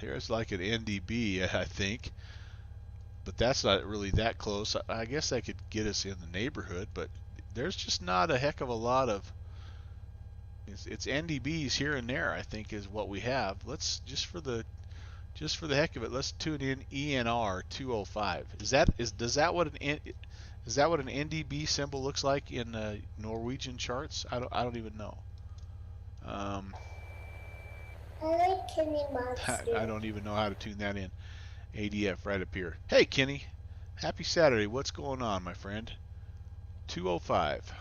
There's like an NDB, I think, but that's not really that close. I guess that could get us in the neighborhood, but there's just not a heck of a lot of. It's NDBs here and there, I think, is what we have. Let's just for the heck of it, let's tune in ENR 205. Is that what an NDB symbol looks like in Norwegian charts? I don't even know. I like Kenny Monster. I don't even know how to tune that in. ADF right up here. Hey Kenny, happy Saturday. What's going on, my friend? 205.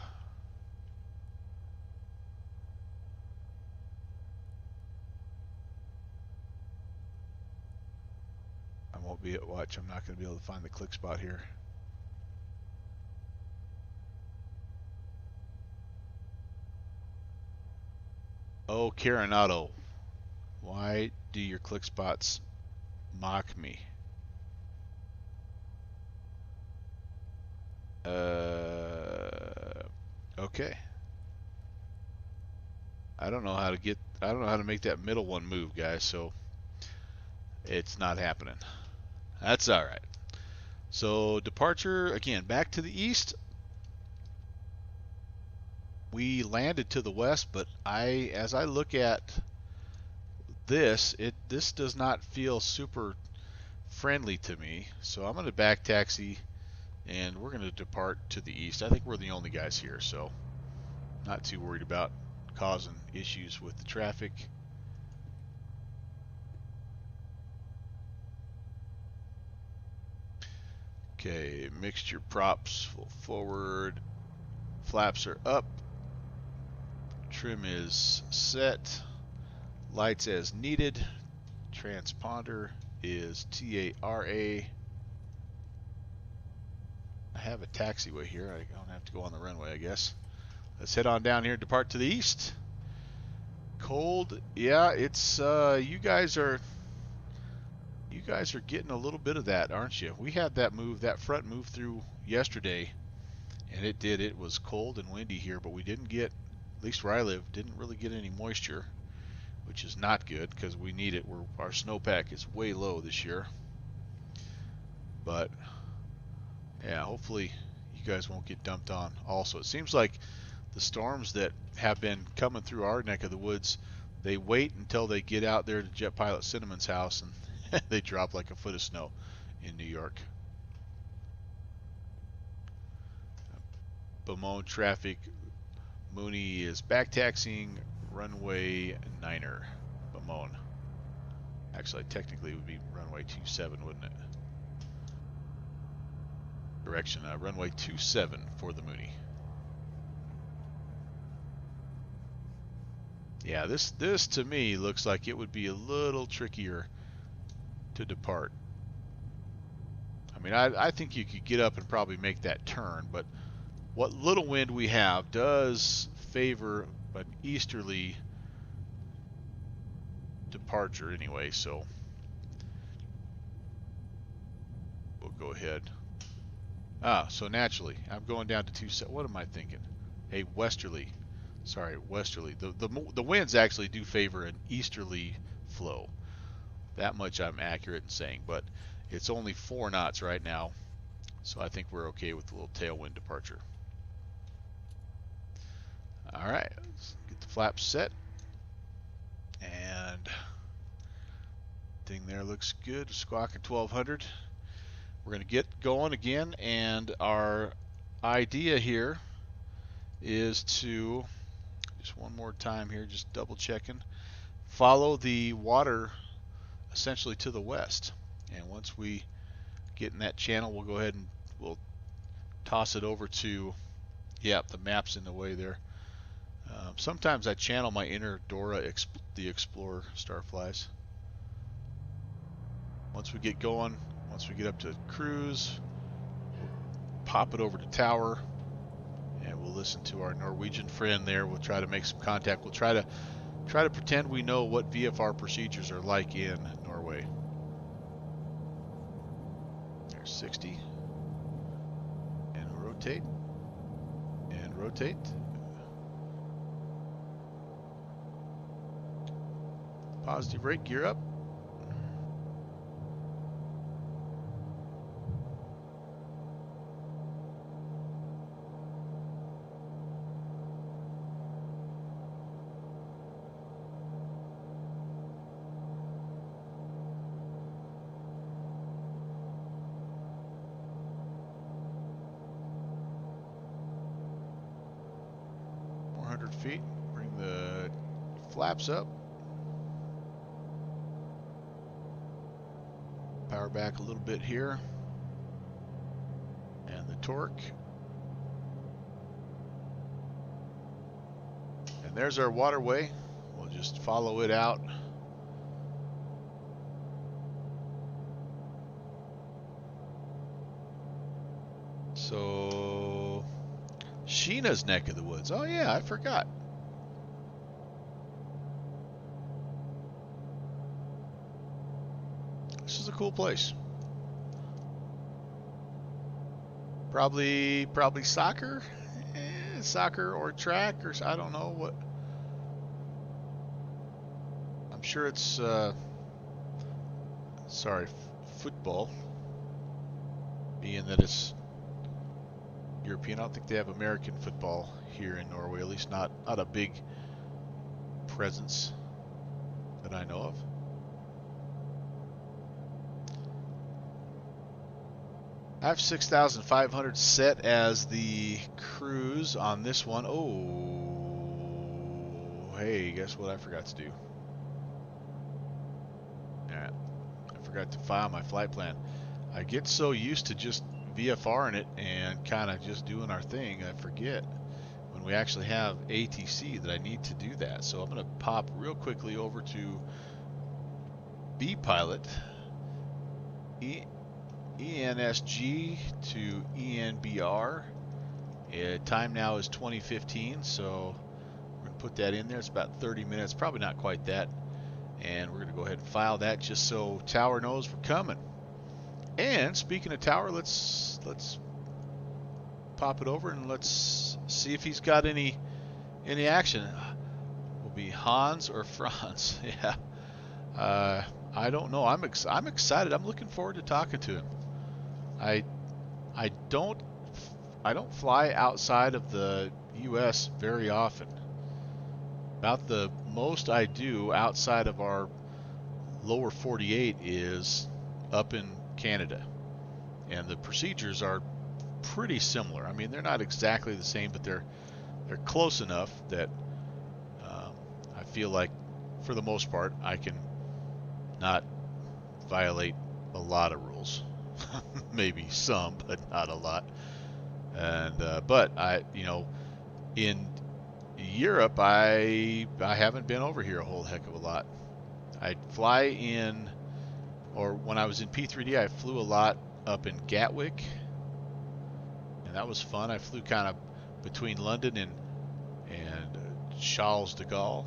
I won't be at watch. I'm not going to be able to find the click spot here. Oh, Carenado. Why do your click spots mock me? Okay. I don't know how to make that middle one move, guys, so it's not happening. That's all right. So departure again back to the east. We landed to the west, but as I look at this, this does not feel super friendly to me. So I'm going to back taxi and we're going to depart to the east. I think we're the only guys here, so not too worried about causing issues with the traffic. Okay, mixture props full forward, flaps are up, trim is set, lights as needed, transponder is TARA. I have a taxiway here. I don't have to go on the runway, I guess. Let's head on down here, depart to the east. Cold, yeah, it's you guys are getting a little bit of that, aren't you? We had that front move through yesterday, and it was cold and windy here, but we didn't get, at least where I live, didn't really get any moisture, which is not good because we need it. Our snowpack is way low this year. But yeah, hopefully you guys won't get dumped on also. It seems like the storms that have been coming through our neck of the woods, they wait until they get out there to Jet Pilot Cinnamon's house and they drop like a foot of snow in New York. Beaumont traffic. Mooney is back taxiing runway 9er. Beaumont. Actually, technically it would be runway 27, wouldn't it? Direction, runway 27 for the Mooney. Yeah, this to me looks like it would be a little trickier to depart. I mean, I think you could get up and probably make that turn, but what little wind we have does favor an easterly departure anyway, so we'll go ahead. So naturally, I'm going down to 27. What am I thinking? Hey, westerly. Sorry, westerly. The winds actually do favor an easterly flow. That much I'm accurate in saying, but it's only 4 knots right now, so I think we're okay with a little tailwind departure. All right, let's get the flaps set, and thing there looks good. Squawking 1200. We're going to get going again, and our idea here is to, just one more time here, just double checking, follow the water essentially to the west. And once we get in that channel, we'll go ahead and we'll toss it over to, yeah, the map's in the way there. Sometimes I channel my inner Dora the Explorer Starflies. Once we get going, once we get up to cruise, we'll pop it over to tower, and we'll listen to our Norwegian friend there. We'll try to make some contact. We'll try to pretend we know what VFR procedures are like in Norway. There's 60. And rotate. And rotate. Positive rate, gear up. feet. Bring the flaps up. Power back a little bit here. And the torque. And there's our waterway. We'll just follow it out. So, Sheena's neck of the woods. Oh yeah, I forgot. This is a cool place. Probably soccer, soccer or track, or I don't know what. I'm sure it's football, being that it's European. I don't think they have American football here in Norway, at least not a big presence that I know of. I have 6,500 set as the cruise on this one. Oh, hey, guess what I forgot to do? Alright, I forgot to file my flight plan. I get so used to just VFRing it and kind of just doing our thing, I forget when we actually have ATC that I need to do that. So I'm going to pop real quickly over to B-Pilot, ENSG to ENBR. Time now is 2015, so we're going to put that in there. It's about 30 minutes, probably not quite that. And we're going to go ahead and file that just so Tower knows we're coming. And speaking of Tower, let's pop it over and let's see if he's got any action. Will be Hans or Franz? Yeah. I don't know. I'm excited. I'm looking forward to talking to him. I don't fly outside of the U.S. very often. About the most I do outside of our lower 48 is up in Canada, and the procedures are pretty similar. I mean, they're not exactly the same, but they're close enough that I feel like, for the most part, I can not violate a lot of rules. Maybe some, but not a lot. And but in Europe, I haven't been over here a whole heck of a lot. I fly in, or when I was in P3D, I flew a lot up in Gatwick, and that was fun. I flew kind of between London and Charles de Gaulle,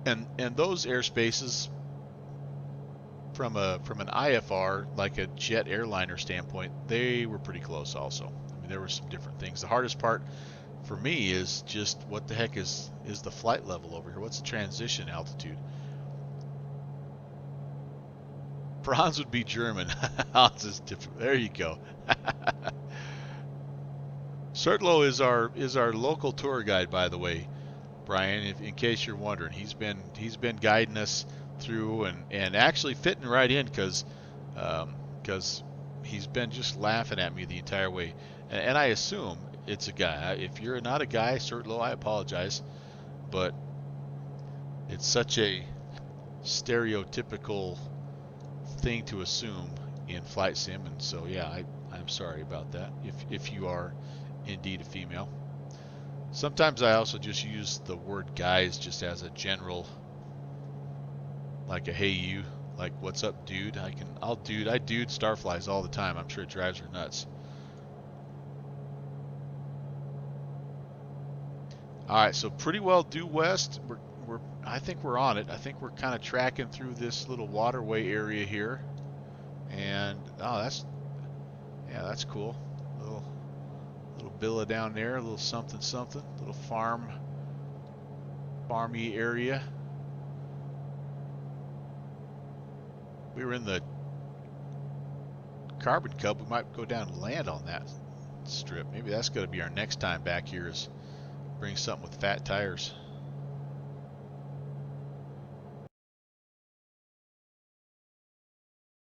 and those airspaces, from an IFR, like a jet airliner standpoint, they were pretty close also. I mean, there were some different things. The hardest part for me is just what the heck is the flight level over here? What's the transition altitude? Franz would be German. Hans is different. There you go. Sertlo is our local tour guide, by the way, Brian. In case you're wondering, he's been guiding us through and actually fitting right in because he's been just laughing at me the entire way. And I assume it's a guy. If you're not a guy, Sertlo, I apologize, but it's such a stereotypical thing to assume in flight sim, and so yeah, I'm sorry about that if you are indeed a female. Sometimes I also just use the word guys just as a general, like a hey you, like what's up dude. I dude starflies all the time. I'm sure it drives her nuts. Alright, so pretty well due west. I think we're on it. I think we're kind of tracking through this little waterway area here. And oh, that's cool. Little villa down there, a little something, little farmy area. We were in the Carbon Cub. We might go down and land on that strip. Maybe that's going to be our next time back here, is bring something with fat tires.